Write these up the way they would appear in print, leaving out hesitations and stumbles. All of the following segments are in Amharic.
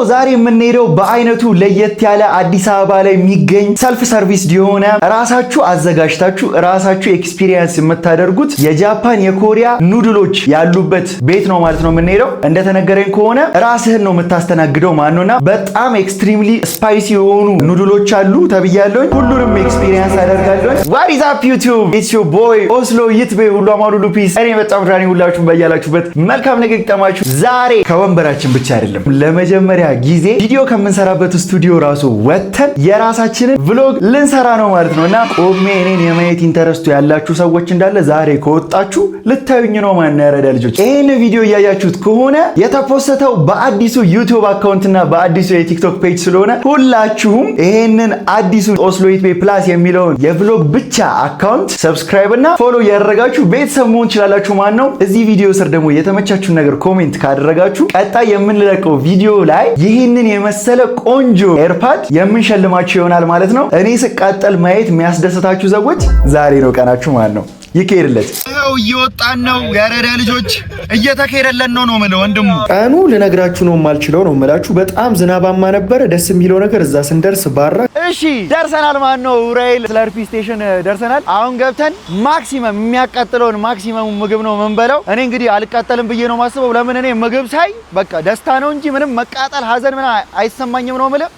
ዛሬ የምንሄደው በአይነቱ ለየት ያለ አዲስ አበባ ላይ የሚገኝ ሰልፍ ሰርቪስ የሆነ ራሳችሁ አዘጋጅታችሁ ራሳችሁ ኤክስፒሪየንስ የምታደርጉት የጃፓን የኮሪያ ኑድሎች ያሉበት ቤት ነው ማለት ነው የምንሄደው። እንደተነገረኝ ከሆነ ራስህን ነው የምታስተናግደው ማነውና በጣም ኤክስትሪምሊ ስፓይሲ የሆኑ ኑድሎች አሉ ተብያለሁ። ሁሉንም ኤክስፒሪየንስ አደርጋለሁ። ዋት ኢዝ አፕ ዩቲዩብ ኢትስ ዮር ቦይ ኦስሎ ይትቤ ሁሉ አማሉ ሉፒስ። እኔ በጣም ዳኒ ሁላችሁም በያላችሁበት መልካም ነገር ይጠማችሁ። ዛሬ ከወንበራችን ብቻ አይደለም ለመጀመሪያ ጊዜ ቪዲዮ ከምንሰራበት ስቱዲዮ ራሱ ወተን የራሳችንን vlog ልንሰራ ነው ማለት ነውና ቆሜ እኔን የማየት ኢንተረስቱ ያላችሁ ሰዎች እንዳለ ዛሬ ከወጣችሁ ልታዩኝ ነው ማለት ነው። ያረዳ ልጆች ይሄን ቪዲዮ እያያችሁት ከሆነ የተፖስተው በአዲሱ ዩቲዩብ አካውንት እና በአዲሱ የቲክቶክ ፔጅ ስለሆነ ሁላችሁም ይሄንን አዲሱ ኦስሎ ኢትቤ ፕላስ የሚለውን የvlog ብቻ አካውንት ሰብስክራይብ እና ፎሎ ያደረጋችሁ ቤተሰብ መሆን ትችላላችሁ ማለት ነው። እዚህ ቪዲዮ ስር ደግሞ የተመቻችሁን ነገር ኮሜንት ካደረጋችሁ ቀጣይ የምንለቀው ቪዲዮ ላይ ይህንን የመሰለ ቆንጆ ኤርፓድ የምንሸልማችሁ ይሆናል ማለት ነው። እኔ ስቃጠል ማየት የሚያስደስታችሁ ሰዎች ዛሬ ነው ቀናችሁ ማለት ነው። ይከይርለት ነው እየወጣን ነው ያረዳ ልጆች እየተከይረለን ነው ማለት ወንድሙ። ቀኑ ልነግራችሁ ነው የማልችለው ነው የምላችሁ። በጣም ዝናባማ ነበር። ደስ የሚለው ነገር እዛ ስንደርስ ባራ እሺ ደርሰናል ማለት ነው። ራይል ስለርፒ ስቴሽን ደርሰናል። አሁን ገብተን ማክሲመም የሚያቃጥለውን ማክሲመም ምግብ ነው የምንበላው። እኔ እንግዲህ አልቃጠልም ብዬ ነው ማስበው። ለምን እኔ ምግብ ሳይ በቃ ደስታ ነው እንጂ ምንም መቃጠል ሀዘን ምን አይሰማኝም ነው ማለት።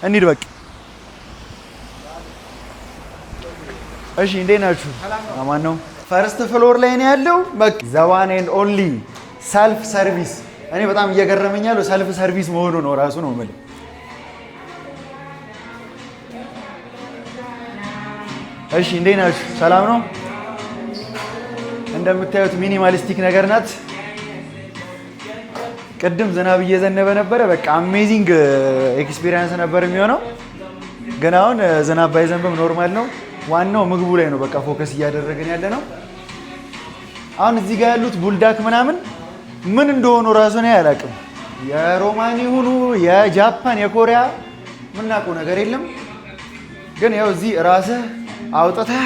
እንሂድ በቃ እሺ እንዴት ናችሁ? አማን ነው። ፈርስት ፍሎር ላይ ነው ያለው። በቃ ዘ ዋን ኤንድ ኦንሊ ሰልፍ ሰርቪስ። እኔ በጣም እየገረመኝ ያለው ሰልፍ ሰርቪስ መሆኑ ነው ራሱ ነው ማለት። እሺ እንዴት ናችሁ? ሰላም ነው። እንደምታዩት ሚኒማሊስቲክ ነገር ናት። ቅድም ዝናብ እየዘነበ ነበረ። በቃ አሜዚንግ ኤክስፒሪየንስ ነበር የሚሆነው። ግን አሁን ዝናብ ባይዘንብም ኖርማል ነው። ዋናው ምግቡ ላይ ነው በቃ ፎከስ እያደረግን ያለ ነው። አሁን እዚህ ጋር ያሉት ቡልዳክ ምናምን ምን እንደሆኑ ራሱ ነው ያላቅም። የሮማን ይሁኑ የጃፓን የኮሪያ ምናውቀው ነገር የለም። ግን ያው እዚህ ራስህ አውጥተህ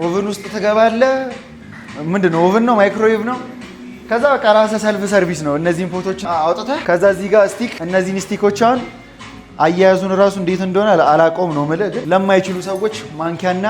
ኦቨን ውስጥ ትገባለህ። ምንድነው ኦቨን ነው ማይክሮዌቭ ነው። ከዛ በቃ ራስህ ሰልፍ ሰርቪስ ነው። እነዚህን ፎቶዎች አውጥተህ ከዛ እዚህ ጋር ስቲክ እነዚህን ስቲኮች አሁን አያያዙን ራሱ እንዴት እንደሆነ አላቆም ነው ማለት። ግን ለማይችሉ ሰዎች ማንኪያና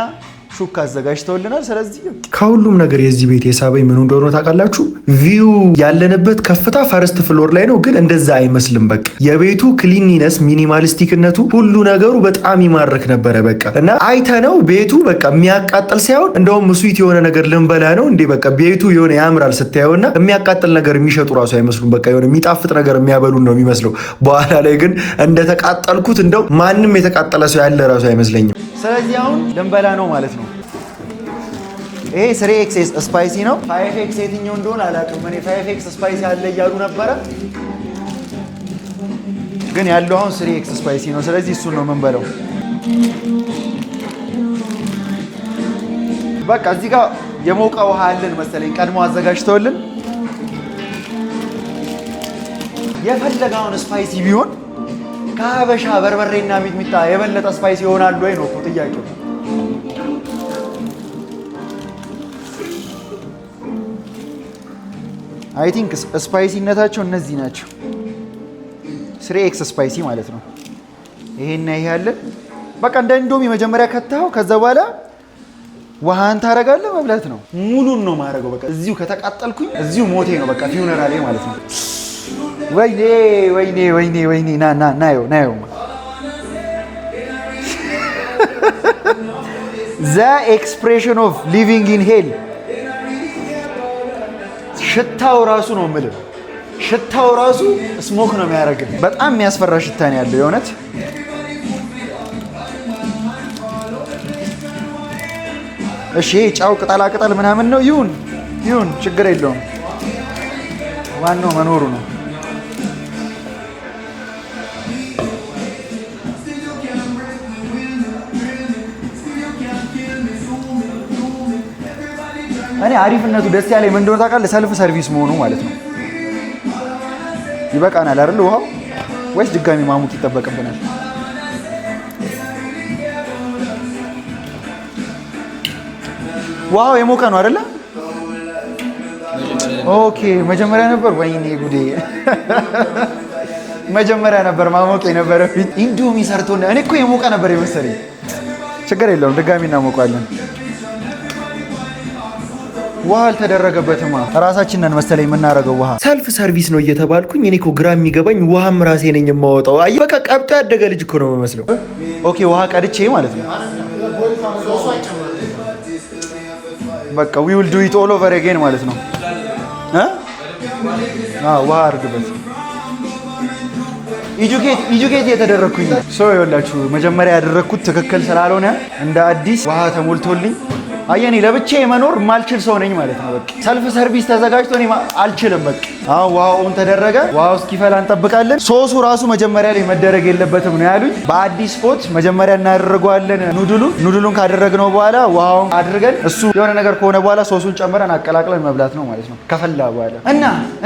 ሹካ አዘጋጅተውልናል። ስለዚህ ከሁሉም ነገር የዚህ ቤት የሳበኝ ምን እንደሆነ ታውቃላችሁ? ቪው ያለንበት ከፍታ ፈርስት ፍሎር ላይ ነው፣ ግን እንደዛ አይመስልም። በቃ የቤቱ ክሊኒነስ ሚኒማሊስቲክነቱ ሁሉ ነገሩ በጣም ይማርክ ነበረ። በቃ እና አይተነው ቤቱ በቃ የሚያቃጥል ሳይሆን እንደውም ስዊት የሆነ ነገር ልንበላ ነው እንዴ በቃ ቤቱ የሆነ ያምራል ስታየውና የሚያቃጥል ነገር የሚሸጡ ራሱ አይመስሉም። በቃ የሆነ የሚጣፍጥ ነገር የሚያበሉን ነው የሚመስለው። በኋላ ላይ ግን እንደተቃጠልኩት እንደው ማንም የተቃጠለ ሰው ያለ ራሱ አይመስለኝም። ስለዚህ አሁን ልንበላ ነው ማለት ነው። ይሄ 3x ስፓይሲ ነው። 5x የትኛው እንደሆነ አላውቅም። እኔ 5x ስፓይሲ አለ እያሉ ነበረ፣ ግን ያለው አሁን 3x ስፓይሲ ነው። ስለዚህ እሱን ነው የምንበለው። በቃ እዚህ ጋር የሞቀ ውሃ አለን መሰለኝ ቀድሞ አዘጋጅተውልን። የፈለገውን ስፓይሲ ቢሆን ከሀበሻ በርበሬና ሚጥሚጣ የበለጠ ስፓይሲ ይሆናል ወይ ነው ጥያቄው። አይ ቲንክ ስፓይሲነታቸው እነዚህ ናቸው። 3x ስፓይሲ ማለት ነው። ይሄና ይሄ አለ። በቃ እንደ እንዶሚ መጀመሪያ ከተኸው ከዛ በኋላ ውሃን ታረጋለህ መብላት ነው። ሙሉን ነው ማረገው። በቃ እዚሁ ከተቃጠልኩኝ እዚሁ ሞቴ ነው በቃ ፊውነራሌ ማለት ነው። ወይኔ ወይኔ ወይኔ ወይኔ ናዮ ዘ ኤክስፕሬሽን ኦፍ ሊቪንግ ኢን ሄል። ሽታው ራሱ ነው የምልህ። ሽታው ራሱ ስሞክ ነው የሚያደርግህ። በጣም የሚያስፈራ ሽታ ነው ያለው የእውነት። እሺ ጫው ቅጠላ ቅጠል ምናምን ነው። ይሁን ችግር የለውም። ዋናው መኖሩ ነው። እኔ አሪፍነቱ ደስ ያለኝ ምን እንደሆነ ታውቃለህ? ሰልፍ ሰርቪስ መሆኑ ማለት ነው። ይበቃናል አይደል ውሃው? ወይስ ድጋሚ ማሙቅ ይጠበቅብናል? ዋው የሞቀ ነው አይደለ? ኦኬ መጀመሪያ ነበር። ወይኔ ጉዴ መጀመሪያ ነበር ማሞቅ የነበረ ፊት ኢንዶሚ ሰርቶና እኔ እኮ የሞቀ ነበር የመሰለኝ። ችግር የለውም ድጋሚ እናሞቃለን። ውሃ አልተደረገበትም። ራሳችን ነን መሰለኝ የምናደርገው ውሃ። ሰልፍ ሰርቪስ ነው እየተባልኩኝ እኔ እኮ ግራ የሚገባኝ ውሃም ራሴ ነኝ የማወጣው። አይ በቃ ቀብጦ ያደገ ልጅ እኮ ነው የምመስለው። ኦኬ ውሃ ቀድቼ ማለት ነው። በቃ we will do it all over again ማለት ነው። ውሃ አድርግበት። ኢጁኬት የተደረግኩኝ ሰው ይኸውላችሁ፣ መጀመሪያ ያደረግኩት ትክክል ስላልሆነ እንደ አዲስ ውሃ ተሞልቶልኝ አየኔ ለብቻዬ መኖር ማልችል ሰው ነኝ ማለት ነው። በቃ ሰልፍ ሰርቪስ ተዘጋጅቶ እኔ አልችልም። በቃ አሁን ውሃውን ተደረገ። ውሃው እስኪፈላ እንጠብቃለን። ሶሱ ራሱ መጀመሪያ ላይ መደረግ የለበትም ነው ያሉኝ። በአዲስ ስፖት መጀመሪያ እናደርገዋለን ኑድሉን ካደረግነው በኋላ ውሃውን አድርገን እሱ የሆነ ነገር ከሆነ በኋላ ሶሱን ጨምረን አቀላቅለን መብላት ነው ማለት ነው ከፈላ በኋላ።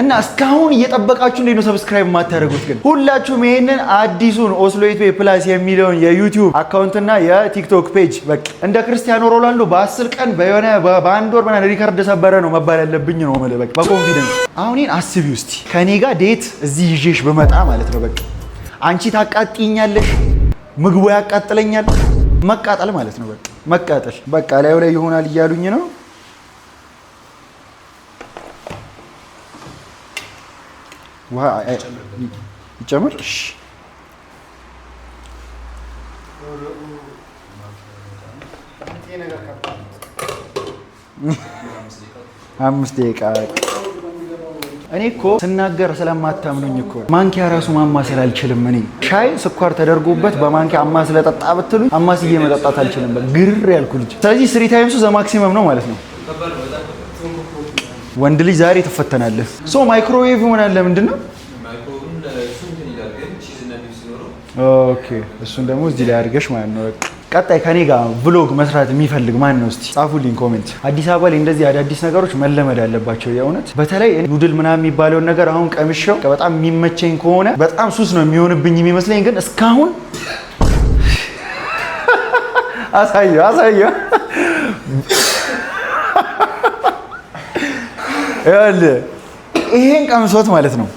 እና እስካሁን እየጠበቃችሁ እንዴት ነው ሰብስክራይብ የማታደርጉት ግን? ሁላችሁም ይሄንን አዲሱን ኦስሎ ኢትዮጵያ ፕላስ የሚለውን የዩቲዩብ አካውንትና የቲክቶክ ፔጅ በቃ እንደ ክርስቲያኖ ሮናልዶ በ10 ቀን በየሆነ በአንድ ወር ምናምን ሪከርድ ሰበረ ነው መባል ያለብኝ ነው ማለት በቃ በኮንፊደንስ። አሁን ይሄን አስቢ ውስጥ ከኔ ጋር ዴት እዚህ ይዤሽ በመጣ ማለት ነው በቃ አንቺ ታቃጥኛለሽ፣ ምግቡ ያቃጥለኛል። መቃጠል ማለት ነው በቃ መቃጠል። በቃ ላዩ ላይ ይሆናል እያሉኝ ነው። ውሃ ይጨምር። እሺ 5 ደቂቃ። እኔ እኮ ስናገር ስለማታምኑኝ እኮ ማንኪያ ራሱ ማማሰል አልችልም። እኔ ሻይ ስኳር ተደርጎበት በማንኪያ አማስለ ጠጣ ብትሉኝ አማስዬ መጠጣት አልችልም። ግርር ያልኩ ልጅ። ስለዚህ 3 ታይምስ ዘ ማክሲመም ነው ማለት ነው። ወንድ ልጅ ዛሬ ትፈተናለህ። ሶ ማይክሮዌቭ ሆናል። ለምንድን ነው? ኦኬ እሱን ደግሞ እዚህ ላይ አድርገሽ ማለት ነው። ቀጣይ ከኔ ጋር ቭሎግ መስራት የሚፈልግ ማን ነው? እስቲ ጻፉልኝ ኮሜንት። አዲስ አበባ ላይ እንደዚህ አዳዲስ ነገሮች መለመድ አለባቸው የእውነት። በተለይ ኑድል ምናምን የሚባለውን ነገር አሁን ቀምሼው በጣም የሚመቸኝ ከሆነ በጣም ሱስ ነው የሚሆንብኝ የሚመስለኝ። ግን እስካሁን አሳየው ይሄን ቀምሶት ማለት ነው።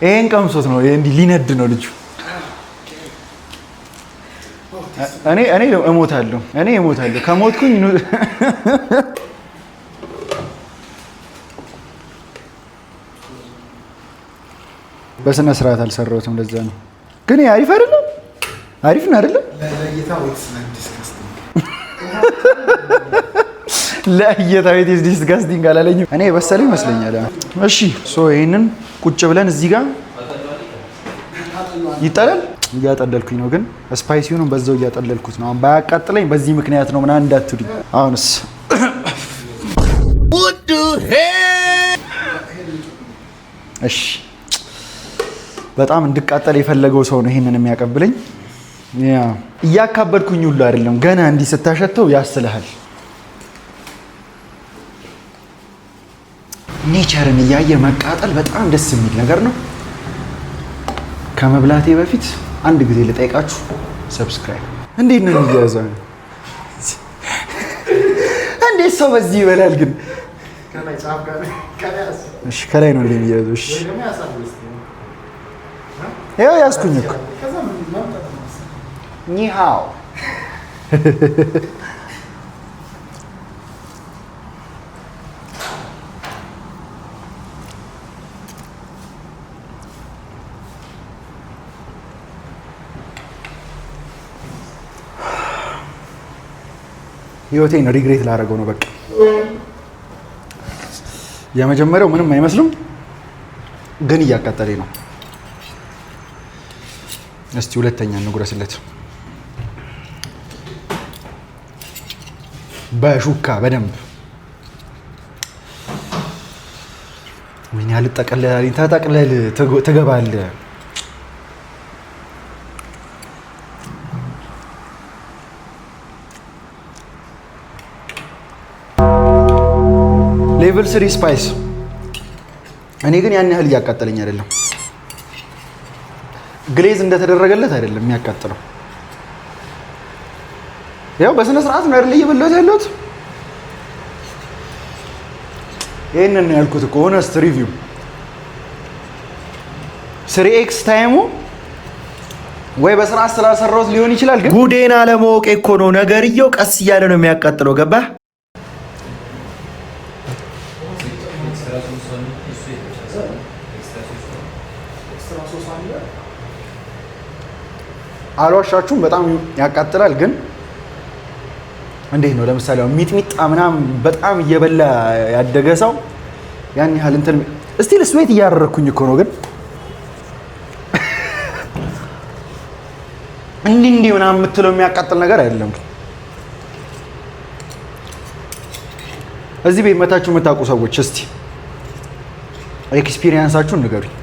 ይሄን ቀምሶት ነው እንዲህ ሊነድ ነው ልጁ። እኔ እሞታለሁ ከሞትኩኝ በስነ ስርዓት አልሰራሁትም። ለዛ ነው። ግን አሪፍ አይደለም? አሪፍ ነው አይደለም? ለእይታ ኢትስ ዲስጋስቲንግ አላለኝም። እኔ በሰለ ይመስለኛል። እሺ ሶ ይሄንን ቁጭ ብለን እዚህ ጋር ይጣላል። እያጠለልኩኝ ነው ግን ስፓይሲውንም በዛው እያጠለልኩት ነው። ባያቃጥለኝ በዚህ ምክንያት ነው ምናምን እንዳትሉኝ። አሁንስ እሺ በጣም እንድቃጠል የፈለገው ሰው ነው ይሄንን የሚያቀብለኝ። እያካበድኩኝ ሁሉ አይደለም፣ ገና እንዲህ ስታሸተው ያስልሃል። ኔቸርን እያየ መቃጠል በጣም ደስ የሚል ነገር ነው። ከመብላቴ በፊት አንድ ጊዜ ልጠይቃችሁ፣ ሰብስክራይብ እንዴት ነው የሚያዘው? እንዴት ሰው በዚህ ይበላል ግን? እሺ ከላይ ነው እንደሚያዘው። እሺ ያው ያስኩኝ እኮ ኒሃው ህይወቴን ሪግሬት ላደርገው ነው በቃ። የመጀመሪያው ምንም አይመስልም ግን እያቃጠለኝ ነው። እስቲ ሁለተኛ እንጉረስለት በሹካ በደንብ። ምን ያህል ተጠቅለል ተጠቅለል ትገባለህ። ሌቭል 3 ስፓይስ። እኔ ግን ያን ያህል እያቃጠለኝ አይደለም። ግሌዝ እንደተደረገለት አይደለም የሚያቃጥለው። ያው በስነ ስርዓት ነው አይደል እየበላሁት ያለሁት። ይሄንን ነው ያልኩት እኮ ሆነስት ሪቪው። 3x ታይሙ ወይ በስራ ስላሰራሁት ሊሆን ይችላል። ግን ጉዴና ለማወቅ እኮ ነው ነገርየው። ቀስ እያለ ነው የሚያቃጥለው። ገባህ? አልዋሻችሁም፣ በጣም ያቃጥላል። ግን እንዴት ነው ለምሳሌ ሚጥሚጣ ምናምን በጣም እየበላ ያደገ ሰው ያን ያህል እንትን እስቲል ስዌት እያደረኩኝ እኮ ነው። ግን እንዲህ ምናምን የምትለው የሚያቃጥል ነገር አይደለም። እዚህ ቤት መታችሁ የምታውቁ ሰዎች እስቲ ኤክስፒሪየንሳችሁን ንገሩኝ።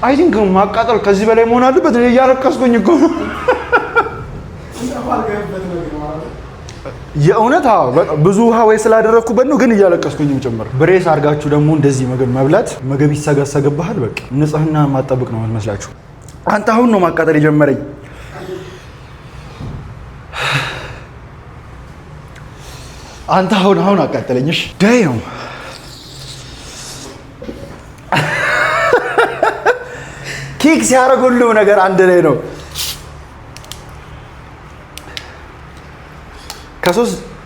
አይ ቲንክ ማቃጠል ከዚህ በላይ መሆን አለበት። እያለቀስኩኝ እኮ ነው የእውነት። ብዙ ውሃ ወይ ስላደረኩበት ነው፣ ግን እያለቀስኩኝም ጭምር። ብሬስ አድርጋችሁ ደግሞ እንደዚህ ምግብ መብላት ምግብ ይሰገሰግብሃል። በቃ ንጽህና ማጠብቅ ነው መስላችሁ። አንተ አሁን ነው ማቃጠል የጀመረኝ። አንተ አሁን አቃጠለኝሽ። ዳይም ኪክ ሲያደርግ ሁሉም ነገር አንድ ላይ ነው።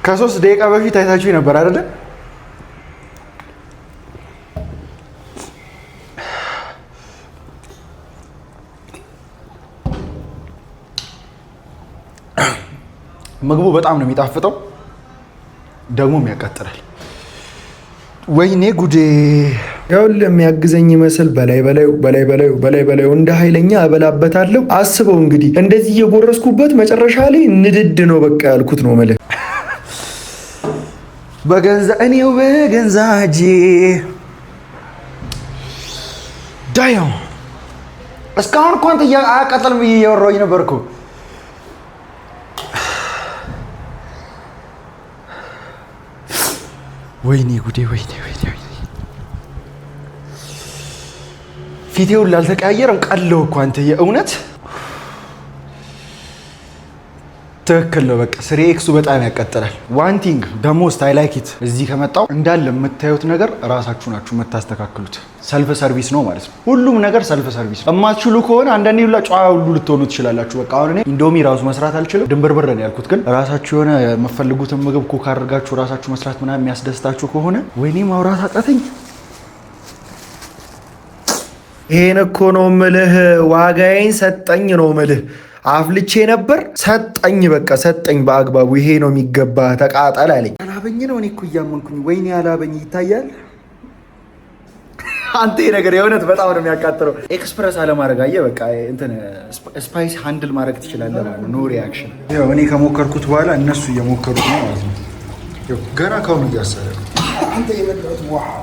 ከሶስት ደቂቃ በፊት አይታችሁ ነበር አይደለ? ምግቡ በጣም ነው የሚጣፍጠው፣ ደግሞም ያቃጥላል። ወይኔ ጉዴ! ያውልህ የሚያግዘኝ ይመስል በላይ እንደ ኃይለኛ እበላበታለሁ። አስበው እንግዲህ እንደዚህ እየጎረስኩበት መጨረሻ ላይ ንድድ ነው በቃ ያልኩት ነው ማለት እኔው በገንዛ እጄ ዳያው እስካሁን እኮ አንተ አያቃጥልም ብዬ እያወራሁኝ ነበርኩ። ወይኔ ጉዴ! ፊቴውን ላልተቀያየረም ቀለው እኮ አንተ የእውነት ትክክል ነው። በቃ 3x በጣም ያቃጥላል። ዋን ቲንግ ደሞስት አይ ላይክ ኢት። እዚህ ከመጣው እንዳለ የምታዩት ነገር ራሳችሁ ናችሁ የምታስተካክሉት። ሰልፍ ሰርቪስ ነው ማለት ነው። ሁሉም ነገር ሰልፍ ሰርቪስ ነው። የማትችሉ ከሆነ አንዳንዴ ሁላ ጨዋ ሁሉ ልትሆኑ ትችላላችሁ። በቃ አሁን እኔ ኢንዶሚ ራሱ መስራት አልችልም። ድንብርብር ነው ያልኩት። ግን ራሳችሁ የሆነ የምትፈልጉትን ምግብ ኩክ አድርጋችሁ ራሳችሁ መስራት ምናምን የሚያስደስታችሁ ከሆነ ወይኔ ማውራት አቃተኝ። ይሄን እኮ ነው የምልህ። ዋጋዬን ሰጠኝ ነው የምልህ። አፍልቼ ነበር ሰጠኝ፣ በቃ ሰጠኝ በአግባቡ። ይሄ ነው የሚገባ፣ ተቃጠል አለኝ። አላበኝ ነው እኔ እኮ እያመንኩኝ። ወይኔ አላበኝ ይታያል። አንተ ይሄ ነገር የእውነት በጣም ነው የሚያቃጥለው። ኤክስፕረስ አለማድረግ አየህ፣ በቃ እንትን ስፓይስ ሃንድል ማድረግ ትችላለህ ማለት ነው። ኖ ሪአክሽን። ያው እኔ ከሞከርኩት በኋላ እነሱ እየሞከሩት ነው ማለት ነው። ያው ገና ካሁን እያሰረ አንተ የመጣሁት ዋው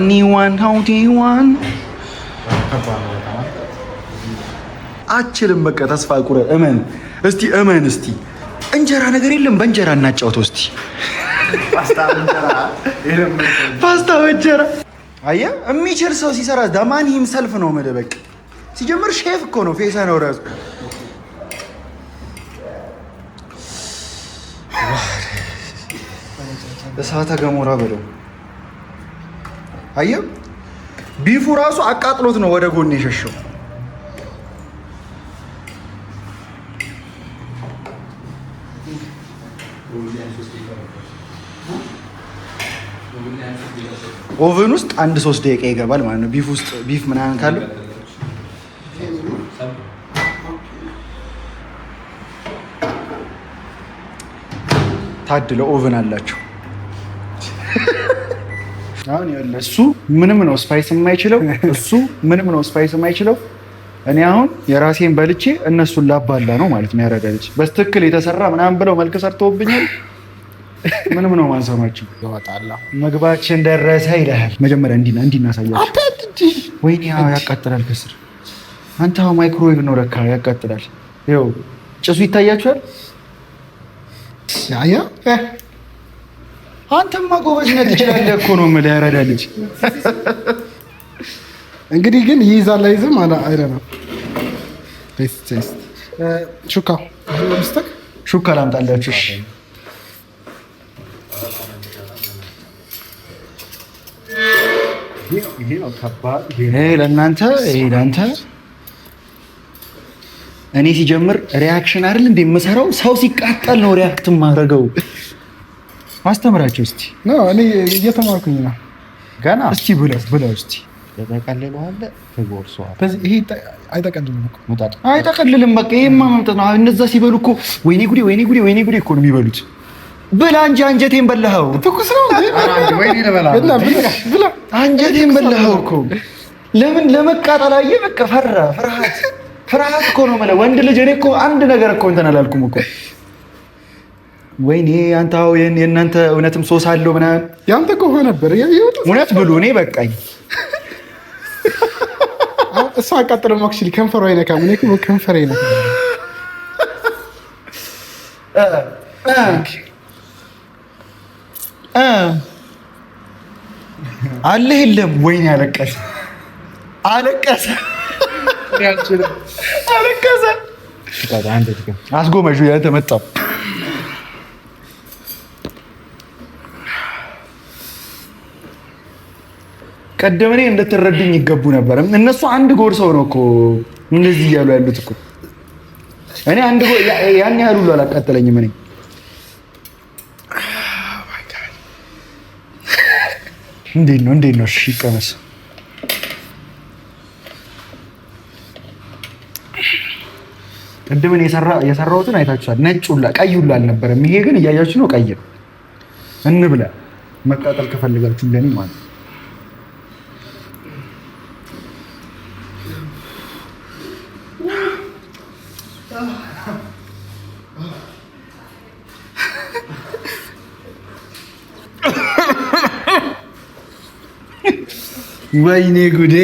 ኒዋን ሀውቲዋን አችልም በቃ ተስፋ ቁረጥ። እመን እስቲ እንጀራ ነገር የለም። በእንጀራ እናጫውተው እስቲ። ፓስታ በእንጀራ አየህ፣ የሚችል ሰው ሲሰራ ዳማን ሂምሰልፍ ነው መደበቅ። ሲጀምር ሼፍ እኮ ነው፣ ፌሳ ነው ራሱ። እሳተ ገሞራ በለው። አየህ፣ ቢፉ ራሱ አቃጥሎት ነው ወደ ጎን የሸሸው። ኦቨን ውስጥ 1-3 ደቂቃ ይገባል ማለት ነው። ቢፍ ውስጥ ቢፍ ምናምን ካለው ታድለው ኦቨን አላቸው። አሁን ያለ እሱ ምንም ነው ስፓይስ የማይችለው እኔ አሁን የራሴን በልቼ እነሱን ላባላ ነው ማለት ነው። ያረዳልች በስትክክል የተሰራ ምናምን ብለው መልክ ሰርተውብኛል። ምንም ነው ማንሰማችሁ። ይወጣላ ምግባችን ደረሰ ይላል። መጀመሪያ እንዲናሳያችሁ። ወይኔ ያቃጥላል ከስር። አንተ ማይክሮዌቭ ነው ለካ ያቃጥላል። ይኸው ጭሱ ይታያችኋል። ያያ አንተማ ጎበዝ ነህ ትችላለህ እኮ ነው የምልህ። ያረዳልች እንግዲህ ግን ይይዛል አይዝም አይደለም። ቴስት ሹካ ሹካ ላምጣላችሁ። ይሄ ለእናንተ፣ ይሄ ለአንተ። እኔ ሲጀምር ሪያክሽን አይደል እንደ የምሰራው ሰው ሲቃጠል ነው ሪያክት ማድረገው። አስተምራቸው እስቲ። እኔ እየተማርኩኝ ነው ገና። እስቲ ብለው እስቲ ይሄ አይጠቀልልም እኮ አይጠቀልልም። በቃ ይሄማ መምጣት ነው። እነዛ ሲበሉ እኮ ወይኔ ጉዴ ወይኔ ጉዴ ወይኔ ጉዴ እኮ ነው የሚበሉት። ብላ እንጂ አንጀቴን በላኸው። ትኩስ ነው ብላ አንጀቴን በላኸው እኮ። ለምን ለመቃጠል አየህ። በቃ ፍርሃት እኮ ነው ማለት ወንድ ልጅ። እኔ እኮ አንድ ነገር እኮ እንትን አላልኩም እኮ። ወይኔ አንተ የእናንተ እውነትም ሶስ አለው ምናምን። ያንተ እኮ ሆነ ነበር እውነት ብሉ። እኔ በቃኝ። እሷ አቃጥለም አክቹሊ ከንፈሯ አይነካም። እኔ እኮ ከንፈሬ ነው። አለ የለም። ወይኔ አለቀሰ። አስጎመዡ ያተመጣው ቀደም እኔ እንድትረዱኝ ይገቡ ነበር። እነሱ አንድ ጎርሰው ነው እኮ እንደዚህ እያሉ ያሉት እኮ። እኔ ያን ያህል ሁሉ አላቃጠለኝም። እኔ እንዴት ነው? እሺ ይቀመስ። ቅድም እኔ የሰራሁትን አይታችኋል። ነጭ ሁላ ቀይ ሁላ አልነበረም። ይሄ ግን እያያችሁ ነው፣ ቀይ ነው። እንብላ መቃጠል ከፈልጋችሁ እንደኔ ማለት ነው። ወይኔ ጉዴ!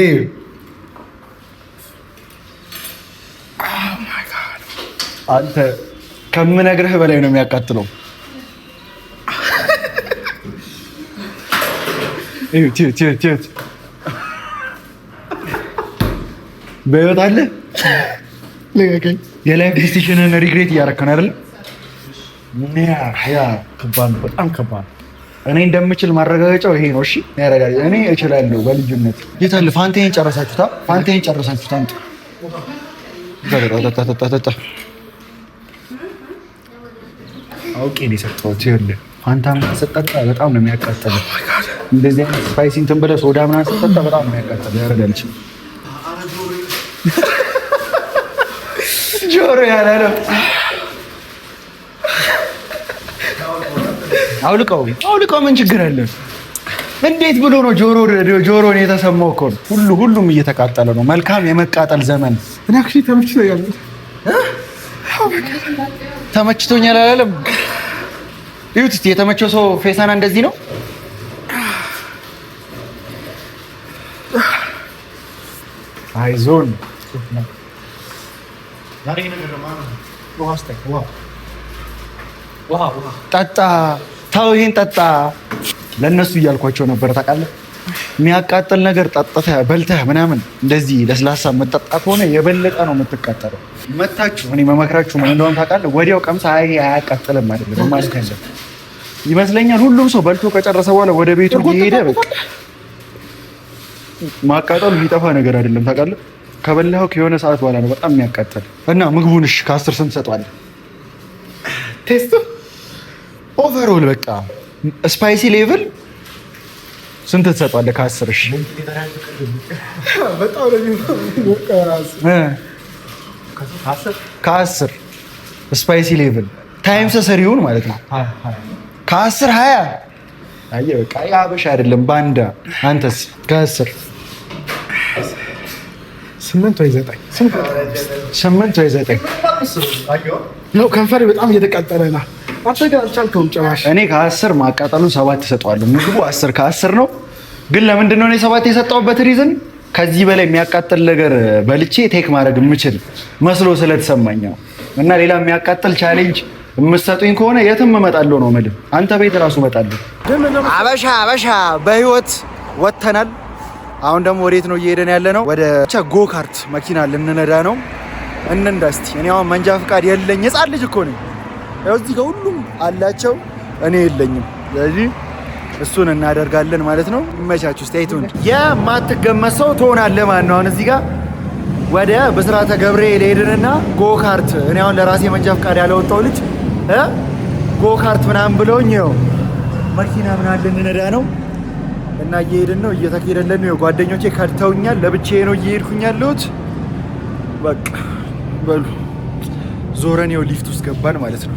አንተ ከምነግርህ በላይ ነው የሚያቃጥለው። በህይወት አለ። የላይፍ ዲሲሽንን ሪግሬት እያደረክ ነው አይደል? በጣም ከባድ። እኔ እንደምችል ማረጋገጫው ይሄ ነው። እሺ ያረጋል። እኔ እችላለሁ በልጅነት። የት አለ? ፋንቴን ጨረሳችሁታ? ፋንቴን ጨረሳችሁታ? አንተ አውቄ ነው የሰጠሁት። ይኸውልህ ፋንታ ምናምን ስትጠጣ በጣም ነው የሚያቃጥለው። እንደዚህ አይነት ስፓይሲ እንትን ብለህ ሶዳ ምናምን ስትጠጣ በጣም ነው የሚያቃጥለው። ያረጋል። ጆሮ ያላለው አውልቀው ምን ችግር አለ? እንዴት ብሎ ነው ጆሮን የተሰማው እኮ ነው። ሁሉም እየተቃጠለ ነው። መልካም የመቃጠል ዘመን። እኔ አክቹሊ ተመችቶኛል አላለም? ይሁት እስቲ የተመቸው ሰው ፌሳና እንደዚህ ነው። አይዞን ጠጣ፣ ተው ይሄን ጠጣ። ለእነሱ እያልኳቸው ነበር ታውቃለህ። የሚያቃጥል ነገር ጠጥተህ በልተህ ምናምን እንደዚህ ለስላሳ መጠጣ ከሆነ የበለጠ ነው የምትቃጠለው። መታችሁ እኔ መመክራችሁ ምን እንደሆነ ታውቃለህ። ወዲያው ቀምሰህ አያቃጥልም አይደለም ማለት ያለው ይመስለኛል። ሁሉም ሰው በልቶ ከጨረሰ በኋላ ወደ ቤቱ እየሄደ በቃ ማቃጠሉ የሚጠፋ ነገር አይደለም ታውቃለህ። ከበላኸው ከሆነ ሰዓት በኋላ ነው በጣም የሚያቃጥል። እና ምግቡን እሺ ከ10 ስንት ትሰጠዋለህ? ቴስቱ ኦቨርኦል በቃ ስፓይሲ ሌቭል ስንት ትሰጠዋለህ ከ10? እሺ በጣም ነው ከ10 ስፓይሲ ሌቭል ታይምስ ሰሪውን ማለት ነው። ከ10 20 አየህ በቃ ያበሻ አይደለም ባንዳ። አንተስ ከ10 8 ወይ 9? 8 ወይ 9 ነው። ከንፈሬ በጣም እየተቃጠለ ነው። አንተ ጋር አልቻልከውም ጭራሽ። እኔ ከ10 ማቃጠሉን 7 እሰጠዋለሁ። ምግቡ 10 ከ10 ነው። ግን ለምንድን ነው እኔ 7 የሰጠሁበት ሪዝን ከዚህ በላይ የሚያቃጥል ነገር በልቼ ቴክ ማድረግ የምችል መስሎ ስለተሰማኝ ነው። እና ሌላ የሚያቃጥል ቻሌንጅ የምትሰጡኝ ከሆነ የትም እመጣለሁ ነው የምልህ። አንተ ቤት እራሱ እመጣለሁ። አበሻ በህይወት ወጥተናል። አሁን ደግሞ ወዴት ነው እየሄደን ያለ ነው? ወደ ጎካርት መኪና ልንነዳ ነው። እንንዳ እስቲ። እኔ አሁን መንጃ ፍቃድ የለኝ፣ ህፃን ልጅ እኮ ነኝ። ያው እዚህ ጋር ሁሉም አላቸው፣ እኔ የለኝም። ስለዚህ እሱን እናደርጋለን ማለት ነው። ይመቻችሁ። ስቴይቱን የማትገመት ሰው ትሆናለህ ማለት ነው። አሁን እዚህ ጋር ወደ ብስራተ ገብርኤል ሄድንና ጎካርት እኔ አሁን ለራሴ መንጃ ፈቃድ ያለወጣው ልጅ ጎካርት ምናምን ብለውኝ ነው መኪና ምናምን ልንነዳ ነው እና እየሄድን ነው፣ እየተካሄደልን ነው። ጓደኞቼ ከድተውኛል፣ ለብቻዬ ነው እየሄድኩኝ ያለሁት። በቃ በሉ ዞረን ይኸው ሊፍት ውስጥ ገባን ማለት ነው።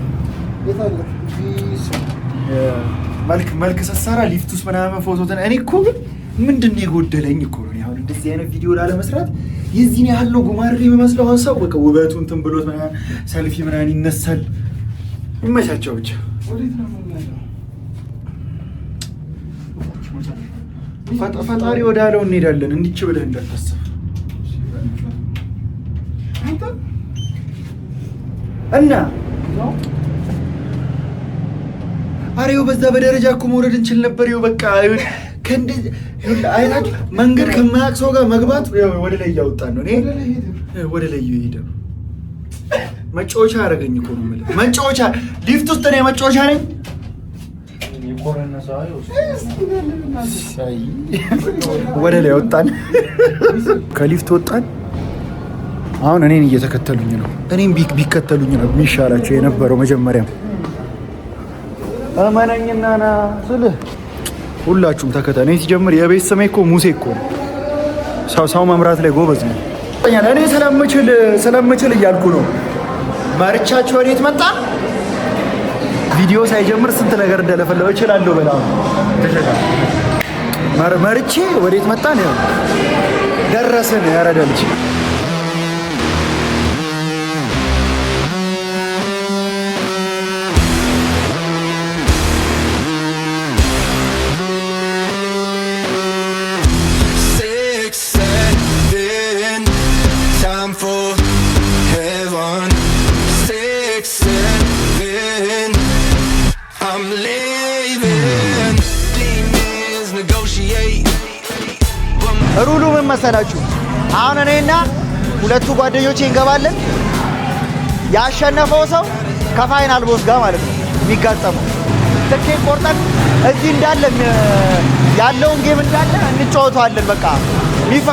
መልክ ሰሳራ ሊፍት ውስጥ ምናምን ፎቶ እኔ እኮ ግን ምንድን ነው የጎደለኝ እኮ ነው አሁን እንደዚህ አይነት ቪዲዮ ላለመስራት የዚህን ያህል ነው ጉማሬ የሚመስለው ሰው በቃ ውበቱ እንትን ብሎት ምናምን ሰልፊ ምናምን ይነሳል። ይመቻቸው ብቻ። ፈጣሪ ወዳለው እንሄዳለን። እንዲች ብለህ እንዳታስብ እና አሬው በዛ በደረጃ እኮ መውረድ እንችል ነበር። ይኸው በቃ አይናት መንገድ ከማያውቅ ሰው ጋር መግባት ወደ ላይ እያወጣን ነው። እኔ ወደ ላይ እየሄደ ነው። መጫወቻ አደረገኝ እኮ ነው የምልህ። መጫወቻ ሊፍት ውስጥ ነው መጫወቻ ነኝ። ወደ ላይ ወጣን፣ ከሊፍት ወጣን። አሁን እኔን እየተከተሉኝ ነው። እኔም ቢከተሉኝ ነው የሚሻላቸው የነበረው መጀመሪያም። እመነኝና ና ስልህ ሁላችሁም ተከተሉ። እኔ ሲጀምር የቤት ስሜ እኮ ሙሴ እኮ ነው። ሰው መምራት ላይ ጎበዝ ነው። እኔ ስለምችል እያልኩ ነው። መርቻችሁ ወዴት መጣ? ቪዲዮ ሳይጀምር ስንት ነገር እንደለፈለው እችላለሁ። በላው መርቼ ወዴት መጣ ነው ደረስን። ያረዳልች ሩሉ ምን መሰላችሁ? አሁን እኔና ሁለቱ ጓደኞቼ እንገባለን። ያሸነፈው ሰው ከፋይናል ቦስ ጋር ማለት ነው የሚጋጠመው። ትኬት ቆርጠን እዚህ እንዳለ ያለውን ጌም እንዳለ እንጫወተዋለን። በቃ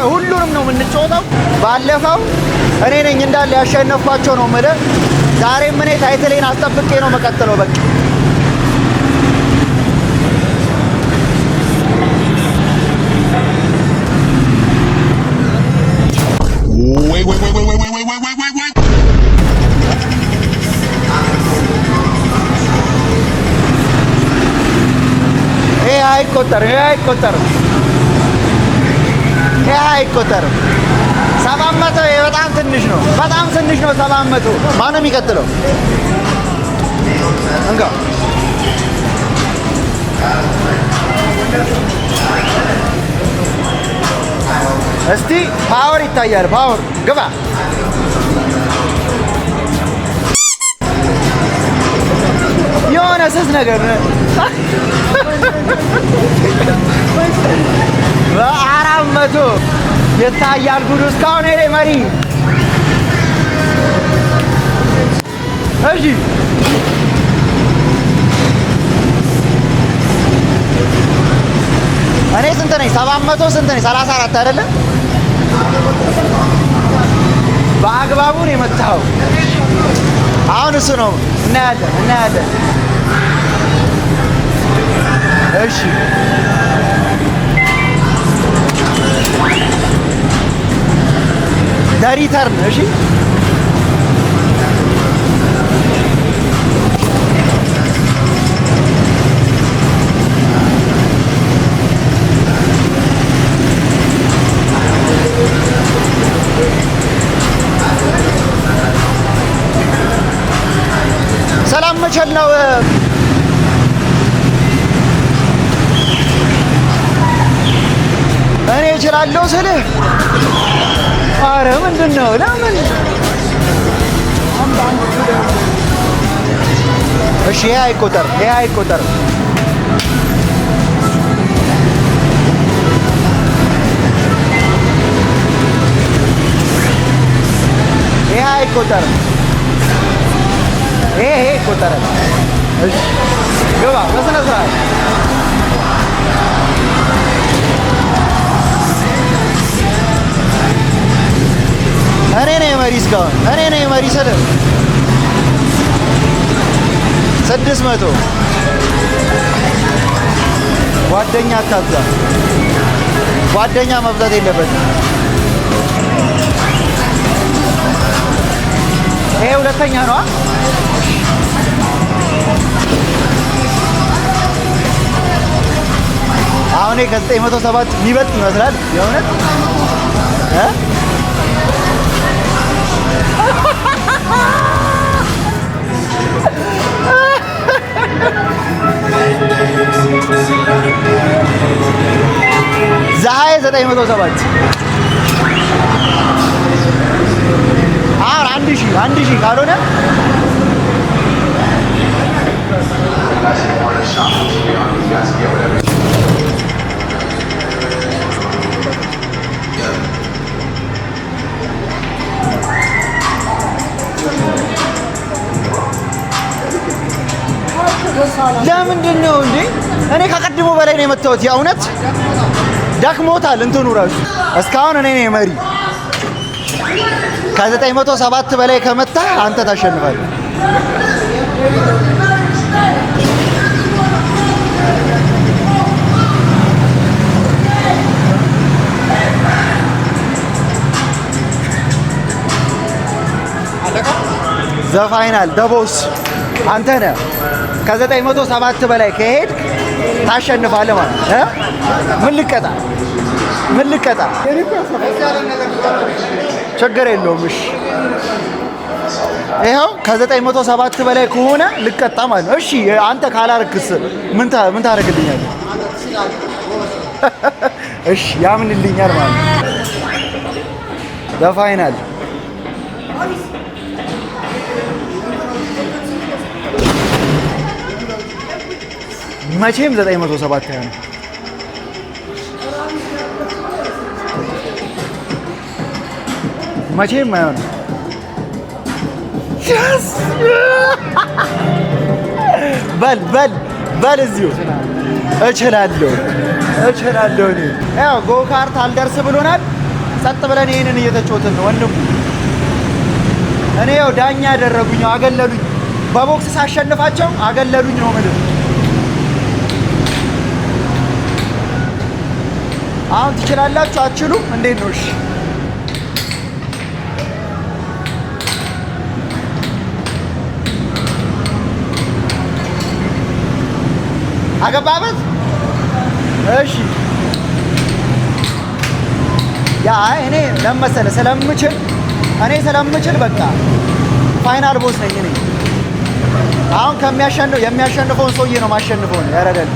ሁሉንም ነው የምንጫወተው። ባለፈው እኔ ነኝ እንዳለ ያሸነፍኳቸው ነው የምልህ። ዛሬም እኔ ታይትሌን አስጠብቄ ነው መቀጥለው። በቃ አይቆጠርም። 700 በጣም ትንሽ ነው። 700 ማነው የሚቀጥለው? እንጋ እስቲ ፓወር ይታያል። ፓወር ግባ። የሆነ ስስ ነገር በ400 ይታያል ጉዱ። እስካሁን ሄደ መሪ። እሺ እኔ ስንት ነኝ? 700 ስንት ነኝ? 34 አይደለ? በአግባቡ ነው የመታው። አሁን እሱ ነው እናያለን። እሺ ሪተርን። እሺ ሰላም መቸል ነው። እኔ እችላለሁ ስልህ ኧረ ምንድን ነው? ለምን? እሺ ይሄ አይቆጠርም። ይሄ አይቆጠርም። ይሄ ይቆጠራል። እሺ ግባ በስነ ስርዓት። እኔ ነኝ መሪ እስካሁን እኔ ነኝ መሪ ስል 600 ጓደኛ አታብዛ። ጓደኛ መብዛት የለበትም። ይሄ ሁለተኛ ነው። አሁን ከ907 የሚበልጥ ይመስላል የእውነት ዛሬ 907 አንድ ሺህ ካልሆነ ለምንድን ነው እንዴ? እኔ ከቀድሞ በላይ ነው የመታሁት። የእውነት ደክሞታል እንትኑ ራሱ። እስካሁን እኔ ነኝ መሪ። ከ907 በላይ ከመታ አንተ ታሸንፋለህ። ዘፋይናል ደቦስ አንተ ነህ። ከ907 በላይ ከሄድ ታሸንፋለህ ማለት ምን ልቀጣ ችግር የለውም። እሺ ይኸው ከ907 በላይ ከሆነ ልቀጣ ማለት ነው። እሺ አንተ ካላረክስ ምን ታደርግልኛለህ? እሺ ያምንልኛል ማለት ነው። በፋይናል መቼም 907 ነው። መቼም አይሆንም። በል እዚሁ እችላለሁ። እኔ ያው ጎካርት አልደርስ ብሎናል። ጸጥ ብለን ይሄንን እየተጫወትን ነው ወንድሙ። እኔ ያው ዳኛ ያደረጉኝ አገለሉኝ። በቦክስ ሳሸንፋቸው አገለሉኝ ነው ማለት። አሁን ትችላላችሁ አትችሉም? እንዴት ነው? እሺ አገባበት። እሺ ያ እኔ ለመሰለ ስለምችል በቃ ፋይናል ቦስ ነኝ እኔ። አሁን የሚያሸንፈውን ሰውዬ ነው ማሸንፈው ነው ያረዳል።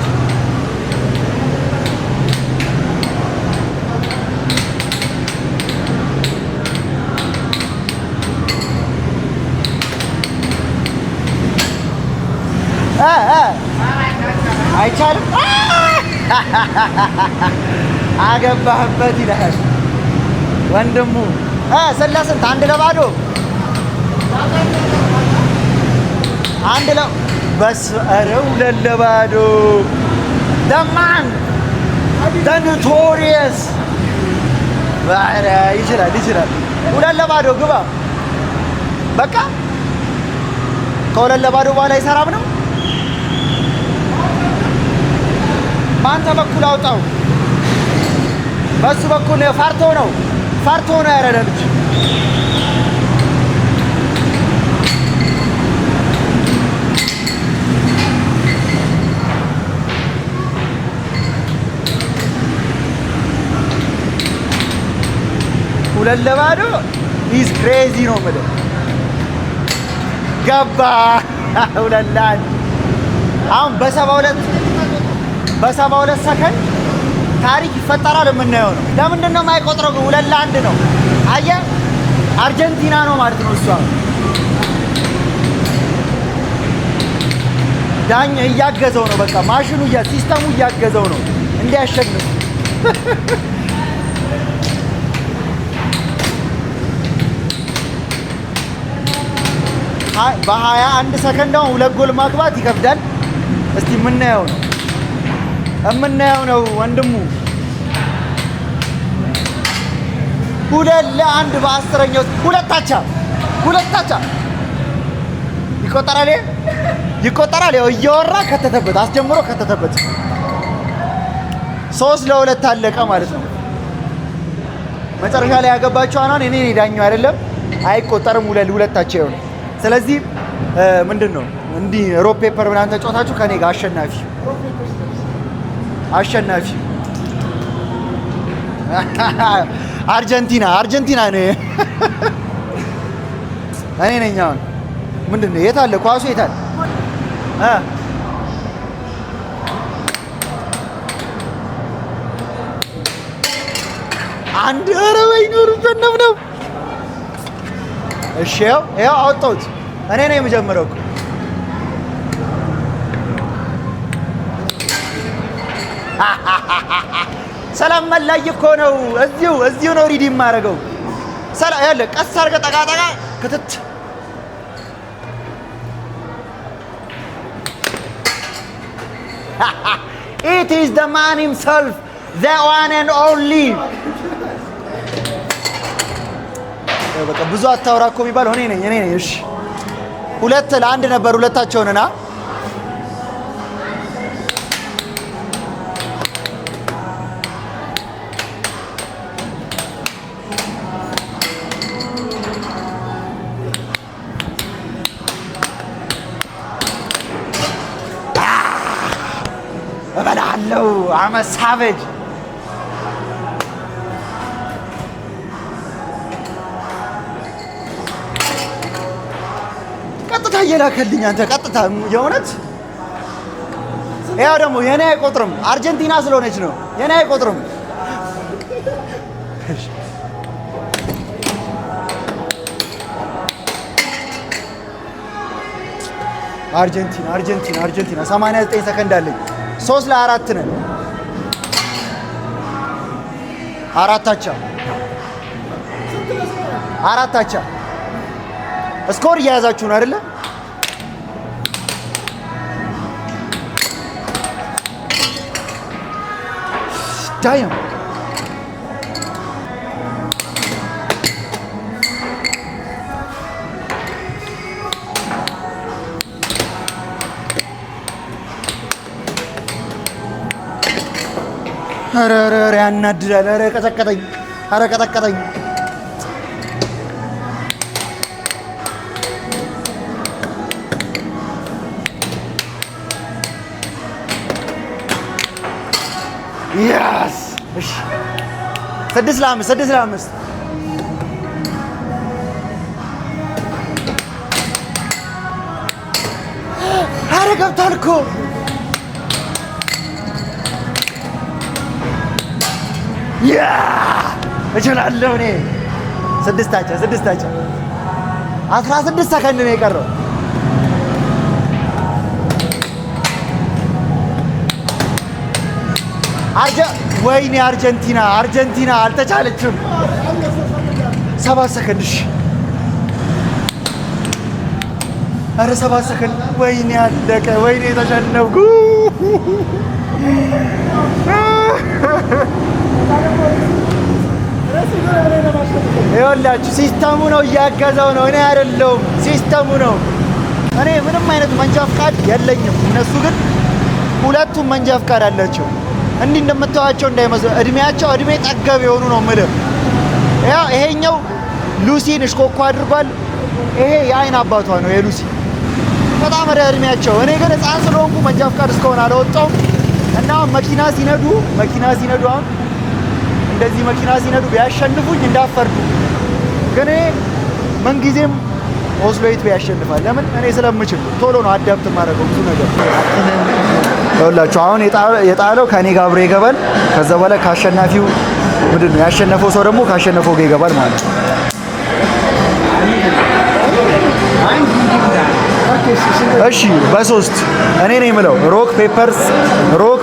አይቻልም። አገባህበት ይላል ወንድሙ። ስንት? 1-0 በስ ኧረ 2-0 ደማን ኖቶሪየስ ይችላል 2-0 ግባ። በቃ ከ2-0 በኋላ አይሰራም ነው። በአንተ በኩል አውጣው። በሱ በኩል ፈርቶ ነው ያረደ ልጅ። ሁለት ለባዶ ኢዝ ክሬዚ ነው ማለት ገባ። 2-1 አሁን በ72 ሰከንድ ታሪክ ይፈጠራል የምናየው ነው። ለምንድን ነው የማይቆጥረው? 2-1 ነው። አየህ አርጀንቲና ነው ማለት ነው። እሷ ዳኛ እያገዘው ነው። በቃ ማሽኑ ሲስተሙ እያገዘው ነው እንዲያሸንፍ። በ21 ሰከንድ አሁን 2 ጎል ማግባት ይከብዳል። እስቲ የምናየው ነው ወንድሙ። 2-1 በ10ኛው 2 አቻ ይቆጠራል። ያው እያወራ ከተተበት አስጀምሮ ከተተበት 3-2 አለቀ ማለት ነው። መጨረሻ ላይ ያገባቸው አናን እኔ ዳኛው አይደለም አይቆጠርም። 2-2 አቻ ይሆን። ስለዚህ ምንድነው እንዲህ ሮክ ፔፐር ምናምን ተጫወታችሁ ከኔ ጋር አሸናፊ አርጀንቲና ነው። እኔ ነኝ። አሁን ምንድነው የት አለ ኳሱ? የት አለ? አንድ አረበይ ኖሩ ነው። እሺ ያው አወጣሁት። እኔ ነኝ የምጀምረው እኮ ሰላም መላይ እኮ ነው። እዚሁ ነው ሪዲ የማደርገው። ሰላም ያለ ቀስ አድርገህ ጠቃ ክትት It is the man himself, the one and only. በቃ ብዙ አታውራ እኮ የሚባለው እኔ ነኝ። እሺ 2-1 ነበር ሁለታቸውንና እበላለሁ። I'm a savage. ቀጥታ እየላከልኝ አንተ ቀጥታ የእውነት ያው ደግሞ የኔ አይቆጥርም። አርጀንቲና ስለሆነች ነው የኔ አይቆጥርም። አርጀንቲና 89 ሰከንድ አለኝ። 3-4 ነን። 4 አቻ ስኮር እያያዛችሁ ነው አይደለ? ዳይም ኧረ ያናድዳል። ኧረ ቀጠቀጠኝ። ያስ እሺ 6-5 ኧረ ገብቷል እኮ እችላለሁ እኔ። 6 አቻ 16 ሰከንድ ነው የቀረው። ወይኔ አርጀንቲና አልተቻለችም። 7 ሰከንድ እሺ። ኧረ 7 ሰከንድ ወይኔ አለቀ። ወይኔ ተሸነፍኩ። ይኸውላችሁ ሲስተሙ ነው እያገዘው ነው፣ እኔ አይደለሁም። ሲስተሙ ነው። እኔ ምንም አይነት መንጃ ፍቃድ የለኝም። እነሱ ግን ሁለቱም መንጃ ፍቃድ አላቸው። እንዲህ እንደምታዩዋቸው እንዳይመስሉ እድሜያቸው እድሜ ጠገብ የሆኑ ነው የምልህ። ይሄኛው ሉሲን እሽኮኮ አድርጓል። ይሄ የአይን አባቷ ነው የሉሲ በጣም ወደ እድሜያቸው። እኔ ግን ሕፃን ስለሆንኩ መንጃ ፍቃድ እስከሆነ አልወጣሁም እና መኪና ሲነዱ አሁን እንደዚህ መኪና ሲነዱ ቢያሸንፉኝ እንዳፈርዱ። ግን ምንጊዜም ኦስሎይት ቢያሸንፋል። ለምን? እኔ ስለምችል ቶሎ ነው አዳፕት ማድረገው ብዙ ነገር። ይኸውላችሁ አሁን የጣለው ከኔ ጋር አብሮ ይገባል። ከዛ በኋላ ካሸናፊው ምንድን ነው ያሸነፈው ሰው ደግሞ ካሸነፈው ጋር ይገባል ማለት ነው። እሺ በ3 እኔ ነኝ የምለው ሮክ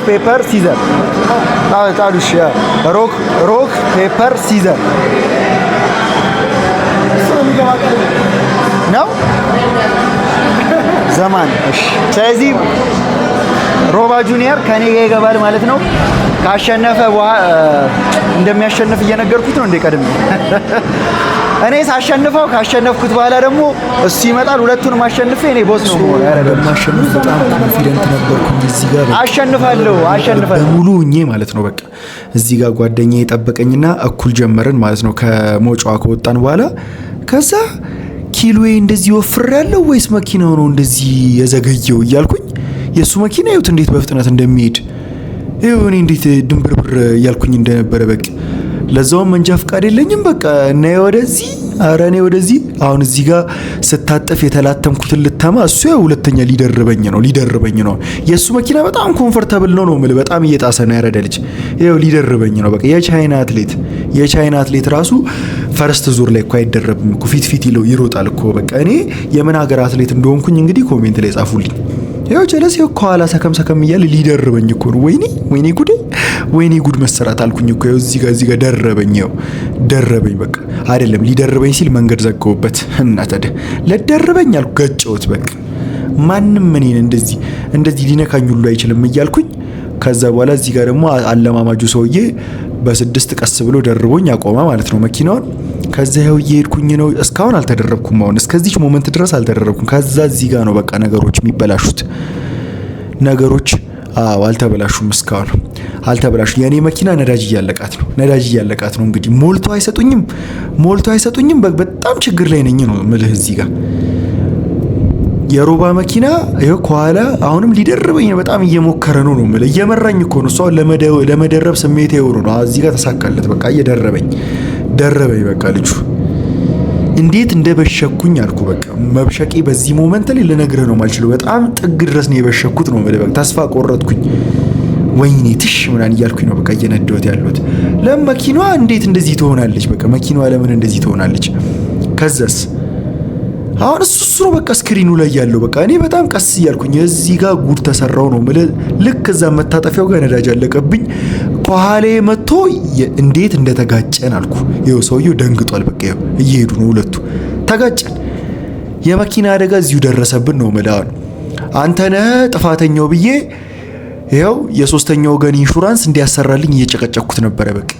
ፔፐር ሲዘር ጣሉሽ። ሮክ ፔፐር ሲዘር ነው ዘማን። እሺ ስለዚህ ሮባ ጁኒየር ከኔ ጋር ይገባል ማለት ነው። ካሸነፈ እንደሚያሸንፍ እየነገርኩት ነው እንደ ቀድሜ እኔ ሳሸንፈው ካሸነፍኩት በኋላ ደግሞ እሱ ይመጣል። ሁለቱንም አሸንፌ እኔ ቦስ ነው ሆነ ያረጋል። ማሸነፍ በጣም ኮንፊደንት ነበርኩኝ። እዚህ ጋር አሸንፋለሁ ሙሉ እኜ ማለት ነው። በቃ እዚህ ጋር ጓደኛዬ የጠበቀኝና እኩል ጀመርን ማለት ነው። ከሞጫዋ ከወጣን በኋላ ከዛ ኪሎዬ እንደዚህ ወፍር ያለው ወይስ መኪናው ነው እንደዚህ የዘገየው እያልኩኝ የሱ መኪና ይሁት እንዴት በፍጥነት እንደሚሄድ ይሁን እኔ እንዴት ድንብርብር እያልኩኝ እንደነበረ በቃ ለዛውም መንጃ ፍቃድ የለኝም። በቃ እና ወደዚህ አረኔ ወደዚህ አሁን እዚህ ጋር ስታጠፍ የተላተምኩትን ልተማ እሱ ሁለተኛ ሊደርበኝ ነው። የሱ መኪና በጣም ኮምፎርታብል ነው ማለት በጣም እየጣሰ ነው ያረደ ልጅ ይሄው ሊደርበኝ ነው። በቃ የቻይና አትሌት ራሱ ፈርስት ዙር ላይ እኮ አይደረብም እኮ ፊት ይሮጣል እኮ። በቃ እኔ የምን ሀገር አትሌት እንደሆንኩኝ እንግዲህ ኮሜንት ላይ ጻፉልኝ። ያው ጀለስ ከኋላ ሰከም እያለ ሊደርበኝ እኮ ነው። ወይኔ ጉድ መሰራት አልኩኝ እኮ እዚህ ጋር ደረበኝ። በቃ አይደለም ሊደርበኝ ሲል መንገድ ዘጋውበት እና ታዲያ ለደርበኝ አልኩ ገጨሁት። በቃ ማንም እኔን እንደዚህ ሊነካኝ ሁሉ አይችልም እያልኩኝ ከዛ በኋላ እዚህ ጋር ደግሞ አለማማጁ ሰውዬ በስድስት ቀስ ብሎ ደርቦኝ አቆማ ማለት ነው መኪናውን። ከዛ ይኸው እየሄድኩኝ ነው። እስካሁን አልተደረብኩም። አሁን እስከዚህ ሞመንት ድረስ አልተደረብኩም። ከዛ እዚህ ጋር ነው በቃ ነገሮች የሚበላሹት። አልተበላሹም፣ እስካሁን አልተበላሹም። የኔ መኪና ነዳጅ እያለቃት ነው። እንግዲህ ሞልቶ አይሰጡኝም። በጣም ችግር ላይ ነኝ ነው ምልህ። እዚህ ጋር የሮባ መኪና ይኸው ከኋላ አሁንም ሊደርበኝ ነው። በጣም እየሞከረ ነው ምልህ። እየመራኝ እኮ ነው። እሷ ለመደረብ ስሜት ይወሩ ነው። እዚህ ጋር ተሳካለት። በቃ እየደረበኝ በቃ ልጁ እንዴት እንደበሸኩኝ አልኩ። በቃ መብሸቄ በዚህ ሞመንት ላይ ልነግርህ ነው ማልችለው። በጣም ጥግ ድረስ ነው የበሸኩት ነው ማለት በቃ ተስፋ ቆረጥኩኝ። ወይኔ ትሽ ምናን እያልኩኝ ነው በቃ እየነደውት ያሉት። ለመኪናዋ እንዴት እንደዚህ ትሆናለች? በቃ መኪናዋ ለምን እንደዚህ ትሆናለች? ከዛስ አሁን እሱ ነው በቃ ስክሪኑ ላይ ያለው። በቃ እኔ በጣም ቀስ እያልኩኝ እዚህ ጋር ጉድ ተሰራው ነው ማለት ልክ እዛ መታጠፊያው ጋር ነዳጅ አለቀብኝ። ከኋላ መጥቶ እንዴት እንደተጋጨን አልኩ። ይኸው ሰውየው ደንግጧል። በቃ ይኸው እየሄዱ ነው ሁለቱ ተጋጨን። የመኪና አደጋ እዚሁ ደረሰብን ነው ማለት አንተ ነህ ጥፋተኛው ብዬ ይኸው የሶስተኛው ወገን ኢንሹራንስ እንዲያሰራልኝ እየጨቀጨኩት ነበረ። በቃ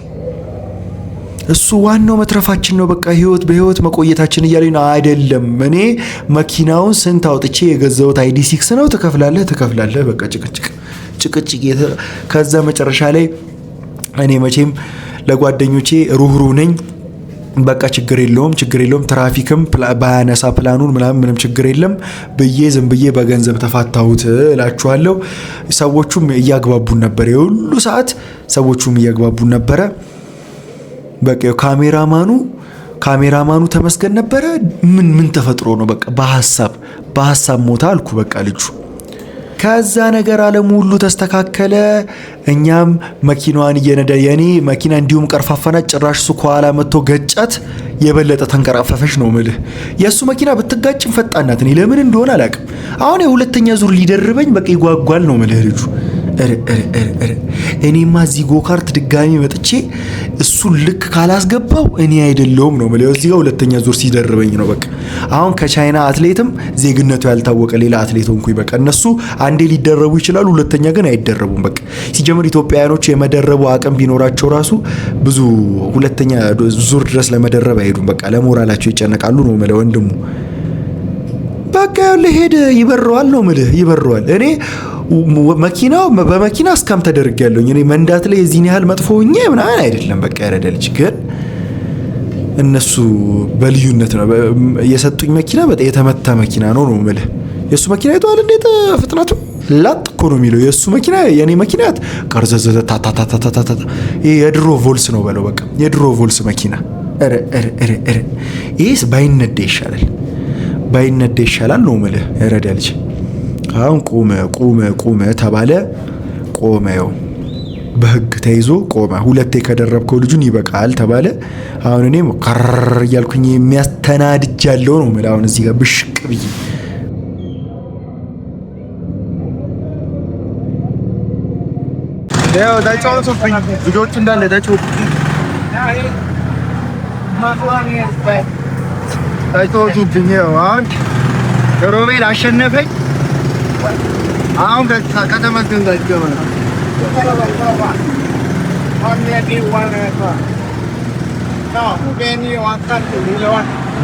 እሱ ዋናው መትረፋችን ነው። በቃ በህይወት መቆየታችን እያለኝ ነው። አይደለም እኔ መኪናውን ስንት አውጥቼ የገዛሁት ID6 ነው። ትከፍላለህ። በቃ ጭቅጭቅ። ከዛ መጨረሻ ላይ እኔ መቼም ለጓደኞቼ ሩህሩህ ነኝ። በቃ ችግር የለውም ትራፊክም ባያነሳ ፕላኑን ምንም ችግር የለም ብዬ ዝም ብዬ በገንዘብ ተፋታሁት እላችኋለሁ። ሰዎቹም እያግባቡን ነበር። የሁሉ ሰዓት ሰዎቹም እያግባቡን ነበረ። በቃ ካሜራማኑ ተመስገን ነበረ። ምን ተፈጥሮ ነው? በቃ በሐሳብ ሞታ አልኩ በቃ ልጁ። ከዛ ነገር ዓለም ሁሉ ተስተካከለ። እኛም መኪናዋን እየነዳ የኔ መኪና እንዲሁም ቀርፋፋና ጭራሽ እሱ ከኋላ መጥቶ ገጫት። የበለጠ ተንቀራፈፈሽ ነው ምልህ። የእሱ መኪና ብትጋጭም ፈጣናት። እኔ ለምን እንደሆነ አላውቅም። አሁን የሁለተኛ ዙር ሊደርበኝ በቃ ይጓጓል ነው ምልህ ልጁ። እኔማ እዚህ ጎካርት ድጋሚ መጥቼ እሱን ልክ ካላስገባው እኔ አይደለሁም ነው ማለት። እዚህ ጋር ሁለተኛ ዙር ሲደርበኝ ነው በቃ። አሁን ከቻይና አትሌትም ዜግነቱ ያልታወቀ ሌላ አትሌት ሆንኩኝ በቃ። እነሱ አንዴ ሊደረቡ ይችላሉ፣ ሁለተኛ ግን አይደረቡም በቃ። ሲጀምር ኢትዮጵያውያኖች የመደረቡ አቅም ቢኖራቸው ራሱ ብዙ ሁለተኛ ዙር ድረስ ለመደረብ አይሄዱም በቃ። ለሞራላቸው ይጨነቃሉ ነው ማለት ወንድሙ። በቃ ለሄደ ይበረዋል ነው ማለት ይበረዋል። እኔ መኪናው በመኪና እስካም ተደርጋለሁ። እኔ መንዳት ላይ የዚህን ያህል መጥፎ ሆኜ ምናምን አይደለም በቃ። ያረደልች ግን እነሱ በልዩነት ነው የሰጡኝ መኪና። በጣም የተመታ መኪና ነው ማለት። የሱ መኪና ይተዋል እንዴት ፍጥነቱ ላጥ እኮ ነው የሚለው የሱ መኪና። የኔ መኪና ቀርዘዘ ታታታታታታ የድሮ ቮልስ ነው በለው በቃ። የድሮ ቮልስ መኪና ይሄስ ባይነዳ ይሻላል ነው ማለት። ያረዳልች አሁን ቆመ ተባለ። ቆመው በህግ ተይዞ ቆመ። ሁለቴ ከደረብከው ልጁን ይበቃል ተባለ። አሁን እኔም ከር እያልኩኝ የሚያስተናድጃለሁ ነው ማለት። አሁን እዚህ ጋር ብሽቅ ብዬ ያው ዳይቻውቶብኝ ልጆች እንዳለ ዳይቻው አይቶቱብኝ አሁን ሮቤል አሸነፈኝ። አሁን ከተመስገን ጋር ይገባል።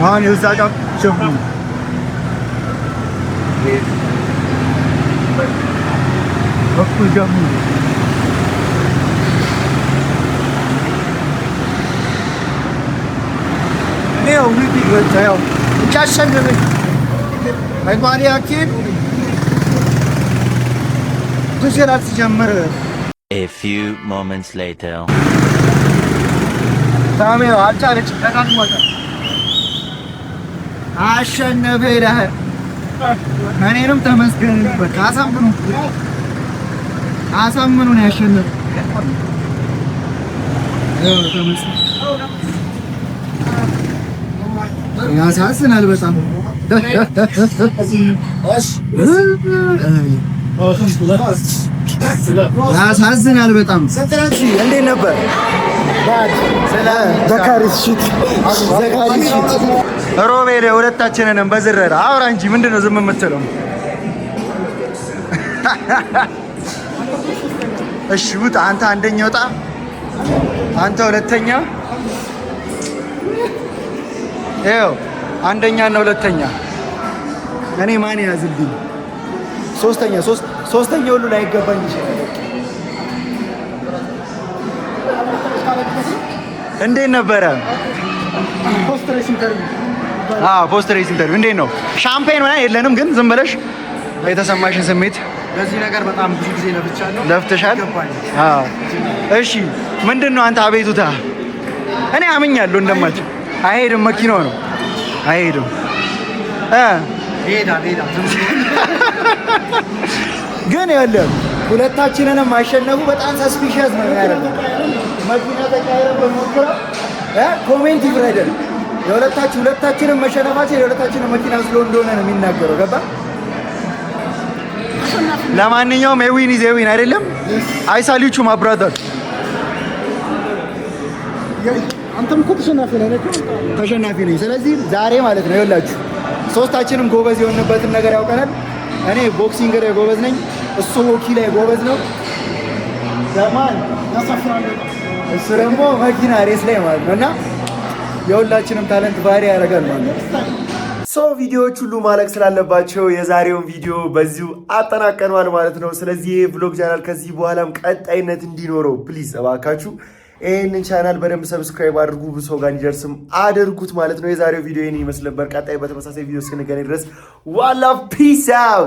አሁን የውዛ ጋር ሸፉ በኩል ገቡ ነው እንግዲህ ወጣው ጫሸነፈኝ አይጓሪያችን ትሽራት ጀመረ። A few moments later. ታሜው አጫለች ተቃጥሟል። አሸነፈ ይላል። እኔንም ተመስገን በቃ አሳምኑ ነው ያሸነፈ። ተመስገን ያሳዝናል በጣም ያሳዝናል በጣም። እንዴት ነበር? ሮቤል ሁለታችንንም በዝረራ አውራ እንጂ ምንድነው ዝም የምትለው? እሺ ውጣ። አንተ አንደኛ ውጣ። አንተ ሁለተኛ። ይኸው አንደኛ እና ሁለተኛ። እኔ ማን ያዝልኝ? ሶስተኛ ሁሉ ላይ ይገባኝ ይችላል። እንዴት ነበረ? ፖስት ሬሲንግ ኢንተርቪው እንዴት ነው? ሻምፔን ምናምን የለንም፣ ግን ዝም ብለሽ የተሰማሽን ስሜት። በዚህ ነገር በጣም ብዙ ጊዜ ለፍቻለሁ። ለፍተሻል? አዎ። እሺ ምንድን ነው አንተ አቤቱታ? እኔ አምኛለሁ እንደማልችል። አይሄድም፣ መኪናው ነው አይሄድም። ሄዳ ግን ያለው ሁለታችንንም ማሸነፉ በጣም ሰስፒሸስ ነው ያደረገው። መኪና ተቃይረ በሞክራ ኮሜንት ይፍረደን። ሁለታችንም መሸነፋችን የሁለታችንን መኪና እንደሆነ ነው የሚናገረው። ገባ? ለማንኛውም ኤዊን ኢዝ ኤዊን አይደለም። አይሳሊቹ ማብራታል። አንተም እኮ ተሸናፊ ነኝ። ስለዚህ ዛሬ ማለት ነው ይኸውላችሁ ሶስታችንም ጎበዝ የሆንበትን ነገር ያውቀናል። እኔ ቦክሲንግ ላይ ጎበዝ ነኝ፣ እሱ ሆኪ ላይ ጎበዝ ነው። ዘማን ያሳፍራል፣ እሱ ደግሞ መኪና ሬስ ላይ ማለት ነው። እና የሁላችንም ታለንት ባሪ ያደርጋል ማለት ነው። ቪዲዮዎች ሁሉ ማለቅ ስላለባቸው የዛሬውን ቪዲዮ በዚሁ አጠናቀናል ማለት ነው። ስለዚህ ይህ ቭሎግ ቻናል ከዚህ በኋላም ቀጣይነት እንዲኖረው ፕሊዝ እባካችሁ ይህንን ቻናል በደንብ ሰብስክራይብ አድርጉ፣ ብዙ ሰው ጋር እንዲደርስም አድርጉት ማለት ነው። የዛሬው ቪዲዮ ይህን ይመስል ነበር። ቀጣይ በተመሳሳይ ቪዲዮ እስክንገናኝ ድረስ ዋላ ፒስ አውት።